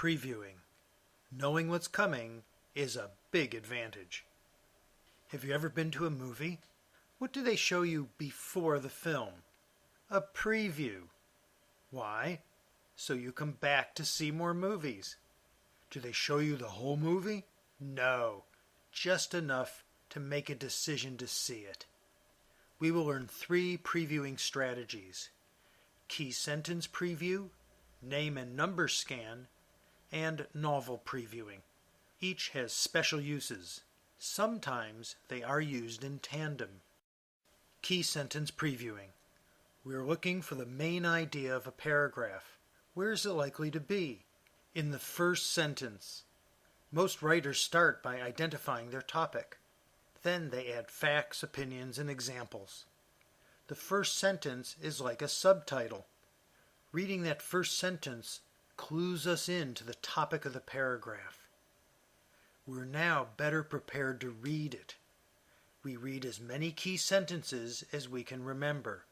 Previewing. Knowing what's coming is a big advantage. Have you ever been to a movie? What do they show you before the film? A preview. Why? So you come back to see more movies. Do they show you the whole movie? No, just enough to make a decision to see it. We will learn 3 previewing strategies: key sentence preview, name and number scan, and novel previewing. Each has special uses. Sometimes they are used in tandem. Key sentence previewing. We're looking for the main idea of a paragraph. Where is it likely to be? In the first sentence. Most writers start by identifying their topic. Then they add facts, opinions, and examples. The first sentence is like a subtitle. Reading that first sentence clues us in to the topic of the paragraph. We're now better prepared to read it. We read as many key sentences as we can remember.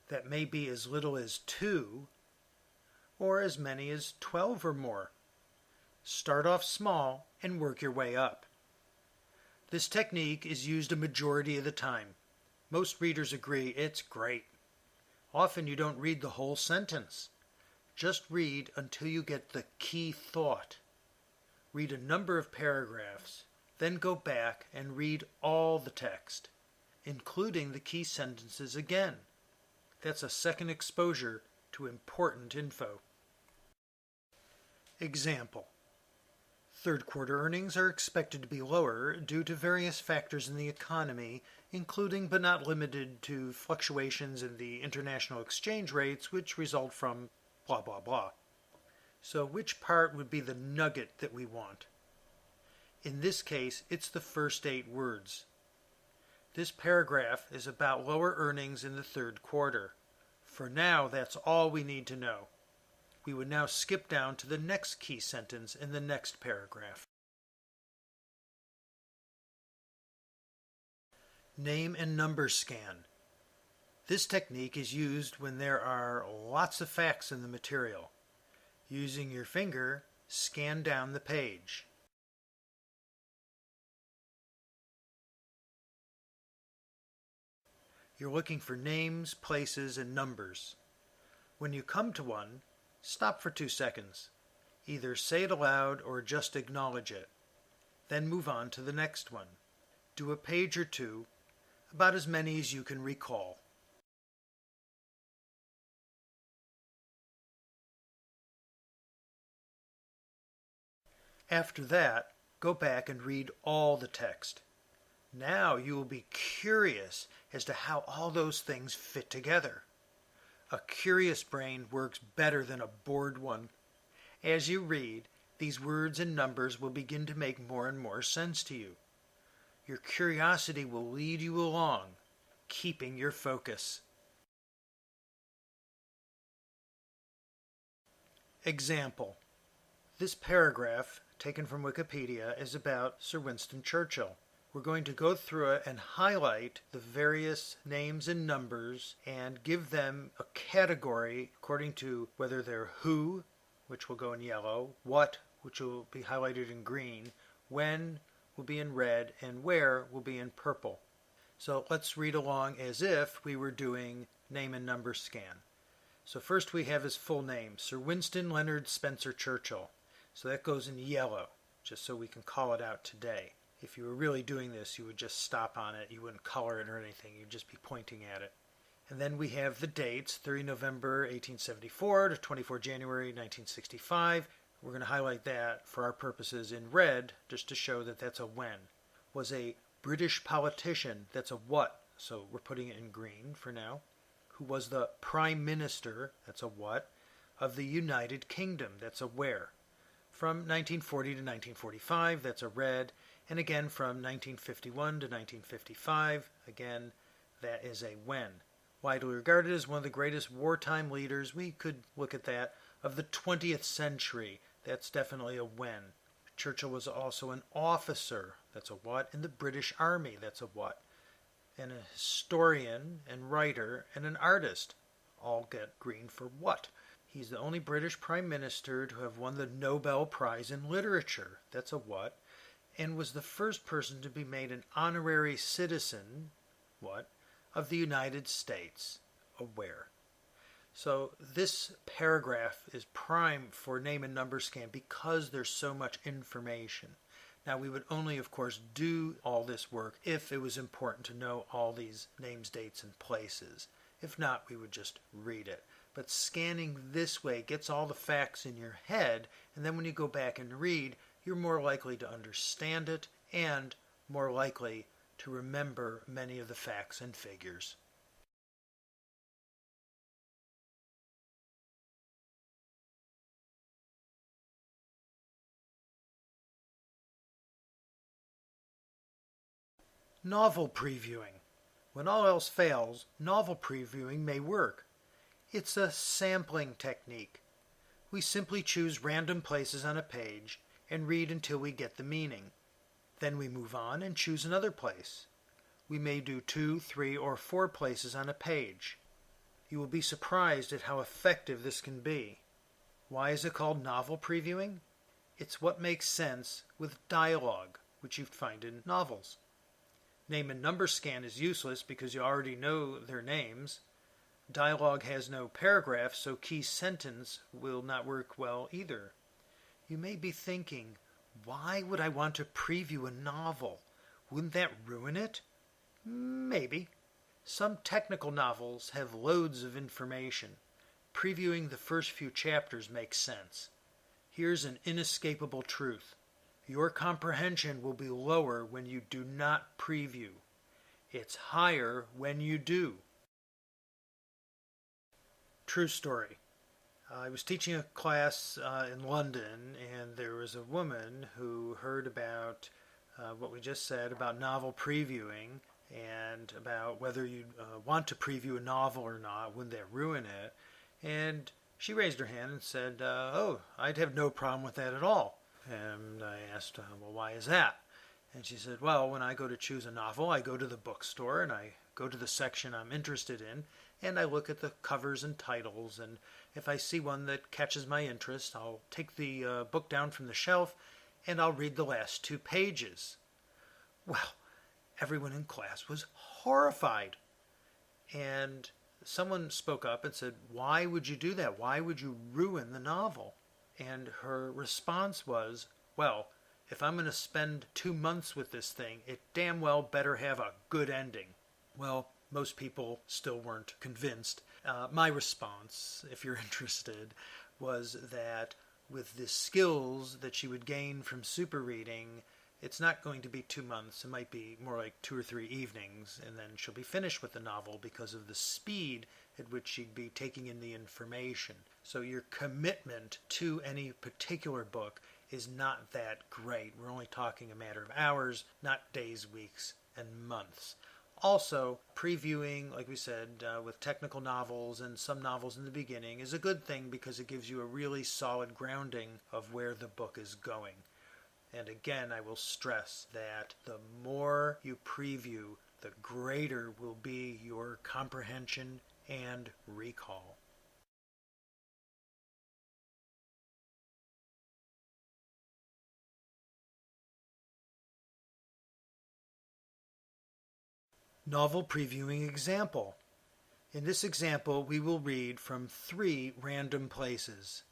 That may be as little as 2, or as many as 12 or more. Start off small and work your way up. This technique is used a majority of the time. Most readers agree it's great. Often you don't read the whole sentence. Just read until you get the key thought. Read a number of paragraphs, then go back and read all the text, including the key sentences again. That's a second exposure to important info. Example. Third quarter earnings are expected to be lower due to various factors in the economy, including but not limited to fluctuations in the international exchange rates which result from blah blah blah. So which part would be the nugget that we want? In this case, it's the first 8 words. This paragraph is about lower earnings in the third quarter. For now, that's all we need to know. We would now skip down to the next key sentence in the next paragraph. Name and number scan. This technique is used when there are lots of facts in the material. Using your finger, scan down the page. You're looking for names, places, and numbers. When you come to one, stop for 2 seconds. Either say it aloud or just acknowledge it. Then move on to the next one. Do a page or 2, about as many as you can recall. After that, go back and read all the text. Now you will be curious as to how all those things fit together. A curious brain works better than a bored one. As you read, these words and numbers will begin to make more and more sense to you. Your curiosity will lead you along, keeping your focus. Example. This paragraph, taken from Wikipedia, is about Sir Winston Churchill. We're going to go through it and highlight the various names and numbers and give them a category according to whether they're who, which will go in yellow, what, which will be highlighted in green, when will be in red, and where will be in purple. So let's read along as if we were doing name and number scan. So first we have his full name, Sir Winston Leonard Spencer Churchill. So that goes in yellow, just so we can call it out today. If you were really doing this, you would just stop on it. You wouldn't color it or anything. You'd just be pointing at it. And then we have the dates, 30 November 1874 to 24 January 1965. We're going to highlight that for our purposes in red, just to show that that's a when. Was a British politician, that's a what, so we're putting it in green for now. Who was the Prime Minister, that's a what, of the United Kingdom, that's a where. From 1940 to 1945, that's a red, and again from 1951 to 1955, again, that is a when. Widely regarded as one of the greatest wartime leaders, we could look at that, of the 20th century, that's definitely a when. Churchill was also an officer, that's a what, in the British Army, that's a what. And a historian and writer and an artist, all get green for what. He's the only British Prime Minister to have won the Nobel Prize in Literature. That's a what? And was the first person to be made an honorary citizen, what, of the United States, a where. So this paragraph is prime for name and number scan because there's so much information. Now we would only, of course, do all this work if it was important to know all these names, dates, and places. If not, we would just read it. But scanning this way gets all the facts in your head, and then when you go back and read, you're more likely to understand it and more likely to remember many of the facts and figures. Novel previewing. When all else fails, novel previewing may work. It's a sampling technique. We simply choose random places on a page and read until we get the meaning. Then we move on and choose another place. We may do 2, 3, or 4 places on a page. You will be surprised at how effective this can be. Why is it called novel previewing? It's what makes sense with dialogue, which you find in novels. Name and number scan is useless because you already know their names. Dialogue has no paragraph, so key sentence will not work well either. You may be thinking, why would I want to preview a novel? Wouldn't that ruin it? Maybe. Some technical novels have loads of information. Previewing the first few chapters makes sense. Here's an inescapable truth. Your comprehension will be lower when you do not preview. It's higher when you do. True story. I was teaching a class in London, and there was a woman who heard about what we just said about novel previewing and about whether you want to preview a novel or not, wouldn't that ruin it? And she raised her hand and said, oh, I'd have no problem with that at all. And I asked, well, why is that? And she said, well, when I go to choose a novel, I go to the bookstore and I go to the section I'm interested in, and I look at the covers and titles, and if I see one that catches my interest, I'll take the book down from the shelf and I'll read the last 2 pages. Well, everyone in class was horrified. And someone spoke up and said, why would you do that? Why would you ruin the novel? And her response was, well, if I'm going to spend 2 months with this thing, it damn well better have a good ending. Well, most people still weren't convinced. My response, if you're interested, was that with the skills that she would gain from super reading, it's not going to be 2 months. It might be more like 2 or 3 evenings, and then she'll be finished with the novel because of the speed at which she'd be taking in the information. So your commitment to any particular book is not that great. We're only talking a matter of hours, not days, weeks, and months. Also, previewing, like we said, with technical novels and some novels in the beginning is a good thing because it gives you a really solid grounding of where the book is going. And again, I will stress that the more you preview, the greater will be your comprehension and recall. Novel previewing example. In this example, we will read from 3 random places.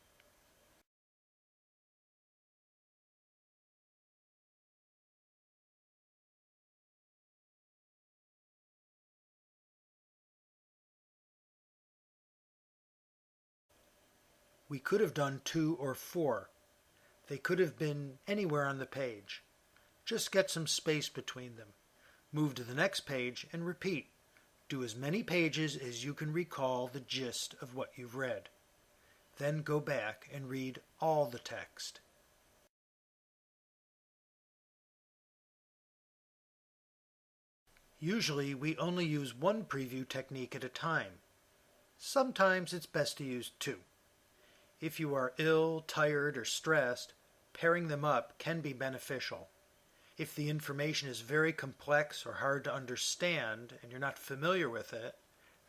We could have done 2 or 4. They could have been anywhere on the page. Just get some space between them. Move to the next page and repeat. Do as many pages as you can recall the gist of what you've read. Then go back and read all the text. Usually we only use 1 preview technique at a time. Sometimes it's best to use 2. If you are ill, tired, or stressed, pairing them up can be beneficial. If the information is very complex or hard to understand and you're not familiar with it,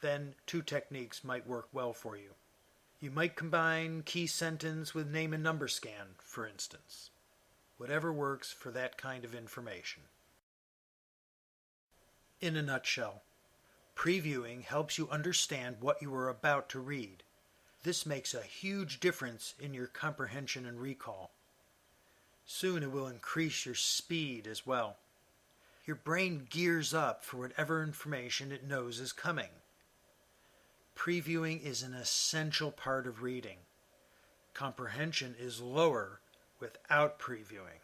then 2 techniques might work well for you. You might combine key sentence with name and number scan, for instance. Whatever works for that kind of information. In a nutshell, previewing helps you understand what you are about to read. This makes a huge difference in your comprehension and recall. Soon it will increase your speed as well. Your brain gears up for whatever information it knows is coming. Previewing is an essential part of reading. Comprehension is lower without previewing.